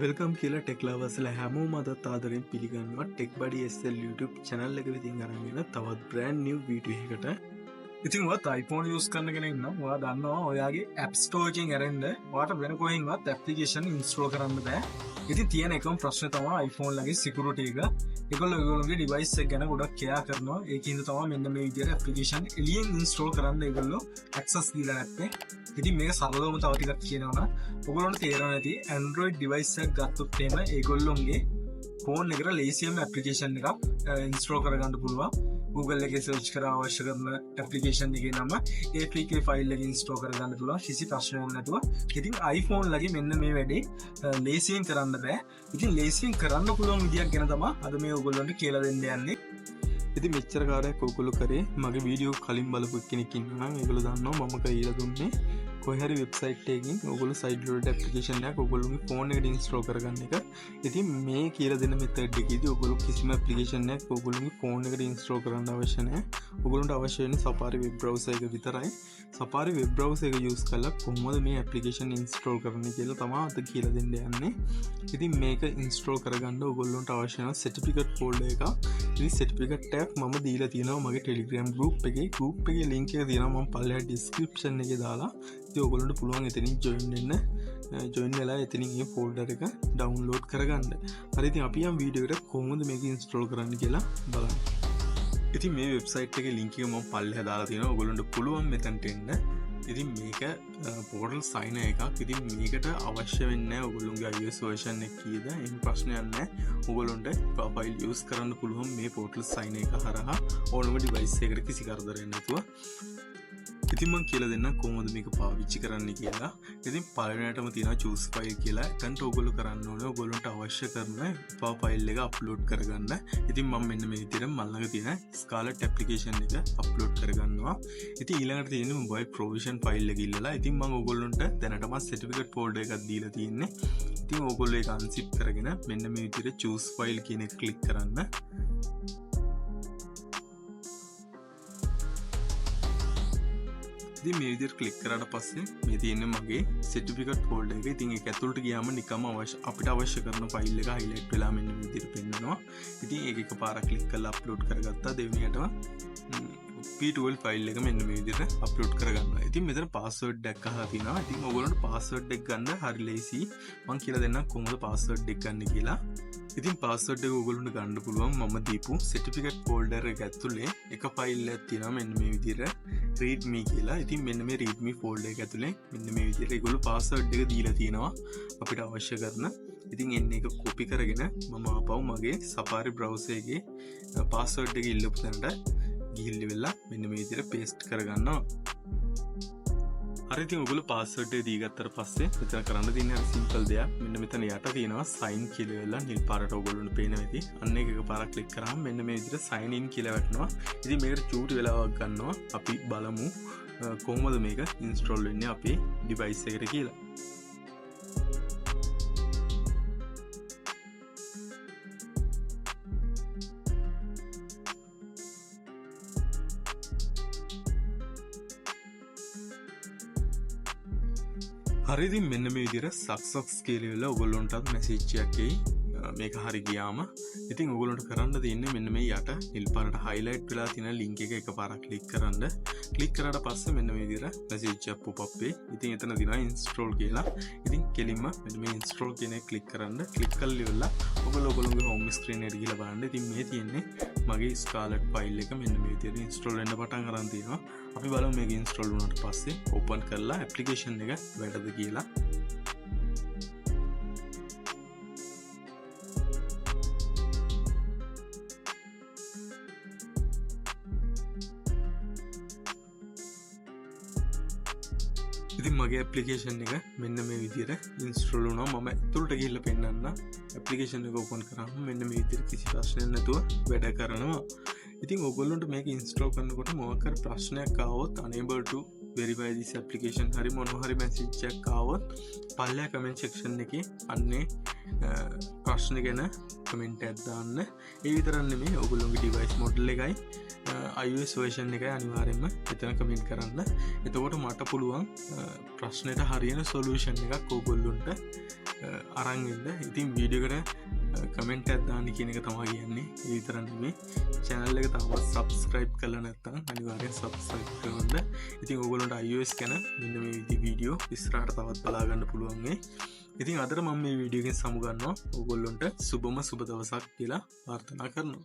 Welcome කියලා tech ලවර්ස්ලා හැමෝම අදත් ආදරෙන් පිළිගන්නවා tech body SL YouTube channel එක විදිහින් අරගෙන තවත් brand new video එකකට. ඉතින් ඔයත් iPhone use කරන කෙනෙක් නම් ඔයා දන්නවා ඔයාගේ App Store එකෙන් අරෙන්න ඔයාට වෙන කොහෙන්වත් application install කරන්න බෑ. ඉතින් තියෙන එකම ප්‍රශ්නේ තමයි iPhone ලගේ security එක. ඒගොල්ලෝගේ device එක ගැන ගොඩක් care කරනවා. ඒකින්ද තමයි මෙන්න මේ විදිහට application එළියෙන් install කරන්න ඒගොල්ලෝ access දීලා නැත්තේ. ඉතින් මේක සරලවම තව ටිකක් කියනවා නම් ඔයගොල්ලන්ට තේරෙනවා නැති Android device එකක් ගත්තොත් එහෙම ඒගොල්ලොන්ගේ phone එකට ලේසියෙන්ම application එකක් install කරගන්න පුළුවන්. Google එකේ search කරලා අවශ්‍ය කරන application එකේ නම APK file එකකින් install කරගන්න පුළුවන් කිසි ප්‍රශ්නයක් නැතුව. ඉතින් iPhone ලගේ මෙන්න මේ වැඩේ ලේසියෙන් කරන්න බෑ. ඉතින් ලේසියෙන් කරන්න පුළුවන් විදියක් ගැන තමයි අද මේ ඔයගොල්ලන්ට කියලා දෙන්න යන්නේ. ඉතින් මෙච්චර කාලයක් ඔයගොල්ලෝ කරේ මගේ වීඩියෝ කලින් බලපු කෙනෙක් ඉන්නවා නම් ඒගොල්ලෝ දන්නවා මම කියලා දුන්නේ කොහේ හරි වෙබ්සයිට් එකකින් ඔයගොල්ලෝ side loaded application එකක් ඔයගොල්ලෝගේ phone එකට install කරගන්න එක. ඉතින් මේ කියලා දෙන method එකේදී ඔයගොල්ලෝ කිසිම application එකක් ඔයගොල්ලෝගේ phone එකට install කරන්න අවශ්‍ය නැහැ. ඔයගොල්ලන්ට අවශ්‍ය වෙන්නේ Safari web browser එක විතරයි. Safari web browser එක use කරලා කොහොමද මේ application install කරන්නේ කියලා තමයි අද කියලා දෙන්න යන්නේ. ඉතින් මේක install කරගන්න ඔයගොල්ලන්ට අවශ්‍ය වෙන certificate folder එකක්. ඉතින් certificate tab මම දීලා තියෙනවා මගේ Telegram group එකේ. group එකේ link එක තියෙනවා මම පල්ලෙහා description එකේ දාලා. ඉතින් ඔයගොල්ලන්ට පුළුවන් එතනින් join වෙන්න. join වෙලා එතනින් මේ folder එක download කරගන්න. හරි ඉතින් අපි යම් වීඩියෝ එකට කොහොමද මේක install කරන්න කියලා බලන්න. ඉතින් මේ වෙබ්සයිට් එකේ link එක මම පල්ලෙහා දාලා තියෙනවා. ඔයගොල්ලන්ට පුළුවන් මෙතනට එන්න. ඉතින් මේක portal sign එකක්. ඉතින් මේකට අවශ්‍ය වෙන්නේ ඔයගොල්ලෝගේ iOS version එක කීයද? එහෙම ප්‍රශ්නයක් නැහැ. ඔයගොල්ලන්ට profile use කරන්න පුළුවන් මේ portal sign එක හරහා ඕනම device එකකට කිසි කරදරයක් නැතුව. ඉතින් මම කියලා දෙන්නම් කොහොමද මේක පාවිච්චි කරන්න කියලා. ඉතින් පළවෙනියටම තියෙනවා choose file කියලා. එතනට ඔයගොල්ලෝ කරන්න ඕනේ ඔයගොල්ලන්ට අවශ්‍ය කරන file එක upload කරගන්න. ඉතින් මම මෙන්න මේ විදිහට මල් ළඟ තියෙන Scarlet application එක upload කරගන්නවා. ඉතින් ඊළඟට තියෙන්නේ mobile provision file එක ඉල්ලලා. ඉතින් මම ඔයගොල්ලන්ට දැනටම certificate folder එකක් දීලා තියෙන්නේ. ඉතින් ඔයගොල්ලෝ ඒක unzip කරගෙන මෙන්න මේ විදිහට choose file කියන එක click කරන්න. ඉතින් මේ විදිහට ක්ලික් කරාට පස්සේ මේ තියෙන්නේ මගේ certificate folder එක. ඉතින් ඒක ඇතුළට ගියාම නිකම්ම අපිට අවශ්‍ය කරන ෆයිල් එක highlight වෙලා මෙන්න මේ විදිහට පෙන්නනවා. ඉතින් ඒක එකපාරක් ක්ලික් කරලා අප්ලෝඩ් කරගත්තා. දෙවෙනියටම P12 ෆයිල් එක මෙන්න මේ විදිහට අප්ලෝඩ් කරගන්නවා. ඉතින් මෙතන password එකක් අහලා තිනවා. ඉතින් ඔයගොල්ලන්ට password එක ගන්න හරි ලේසි. මම කියලා දෙන්නම් කොහොමද password එක ගන්න කියලා. ඉතින් password එක ඔයගොල්ලන්ට ගන්න පුළුවන් මම දීපු certificate folder එක ඇතුලේ එක ෆයිල් එකක් තියෙනවා මෙන්න මේ විදිහට readme කියලා. ඉතින් මෙන්න මේ readme folder එක ඇතුලේ මෙන්න මේ විදිහට ඒගොල්ලෝ password එක දීලා තියෙනවා අපිට අවශ්‍ය කරන. ඉතින් එන්නේ එක copy කරගෙන මම ආපහු මගේ Safari browser එකේ password එක ඉල්ලපු තැනට ගිහිල්ලා මෙන්න මේ විදිහට paste කරගන්නවා. හරි ඉතින් ඔයගොල්ලෝ password එක දීගත්තට පස්සේ මෙතන කරන්න තියෙන හරි simple දෙයක්. මෙන්න මෙතන යට තියෙනවා sign කියලා වෙලා නිල් පාරට ඔයගොල්ලන්ට පේනවා ඇති. අන්න ඒක එකපාරක් click කරාම මෙන්න මේ විදිහට sign in කියලා වැටෙනවා. ඉතින් මේකට චූටි වෙලාවක් ගන්නවා. අපි බලමු කොහොමද මේක install වෙන්නේ අපේ device එකට කියලා. හරි ඉතින් මෙන්න මේ විදිහට success කියලා වෙලා ඔයගොල්ලන්ටත් message එකක් එයි. මේක හරි ගියාම ඉතින් ඔයගොල්ලන්ට කරන්න තියෙන්නේ මෙන්න මේ යට නිල් පාරට highlight වෙලා තියෙන link එක එකපාරක් click කරන්න. click කරාට පස්සේ මෙන්න මේ විදිහට message එකක් pop up වෙයි. ඉතින් එතන දිනවා install කියලා. ඉතින් කෙලින්ම මෙන්න මේ install කියන එක click කරන්න. click කරලා ඉවරලා ඔයගොල්ලෝගේ home screen එකට ගිහලා බලන්න. ඉතින් මේ තියෙන්නේ මගේ Scarlet file එක මෙන්න මේ විදිහට install වෙන්න පටන් ගන්න තියෙනවා. අපි බලමු මේක install වුණාට පස්සේ open කරලා application එක වැඩද කියලා. ඉතින් මගේ application එක මෙන්න මේ විදිහට install වුණා. මම ඇතුළට ගිහිල්ලා පෙන්නන්න. application එක open කරාම මෙන්න මේ විදිහට කිසි ප්‍රශ්නයක් නැතුව වැඩ කරනවා. ඉතින් ඔයගොල්ලන්ට මේක install කරනකොට මොකක් හරි ප්‍රශ්නයක් ආවොත් unable to verify this application හරි මොනවා හරි message එකක් ආවොත් පල්ලෙහා comment section එකේ අන්නේ ප්‍රශ්න ගැන කමෙන්ට් එකක් දාන්න. ඒ විතරක් නෙමෙයි ඔයගොල්ලෝගේ ඩිවයිස් මොඩල් එකයි iOS version එකයි අනිවාර්යයෙන්ම එතන කමෙන්ට් කරන්න. එතකොට මට පුළුවන් ප්‍රශ්නෙට හරියන සොලියුෂන් එකක් ඔයගොල්ලොන්ට අරන් එන්න. ඉතින් වීඩියෝ එකට කමෙන්ට් එකක් දාන්න කියන එක තමයි කියන්නේ. ඒ විතරක් නෙමෙයි channel එක තාමත් subscribe කරලා නැත්නම් අනිවාර්යෙන් subscribe කරන්න. ඉතින් ඔයගොල්ලන්ට iOS ගැන මෙන්න මේ විදිහේ වීඩියෝ ඉස්සරහට තවත් බලා ගන්න පුළුවන් වෙයි. ඉතින් අදට මම මේ වීඩියෝ එකෙන් සමු ගන්නවා. ඔයගොල්ලන්ට සුබම සුබ දවසක් කියලා ප්‍රාර්ථනා කරනවා.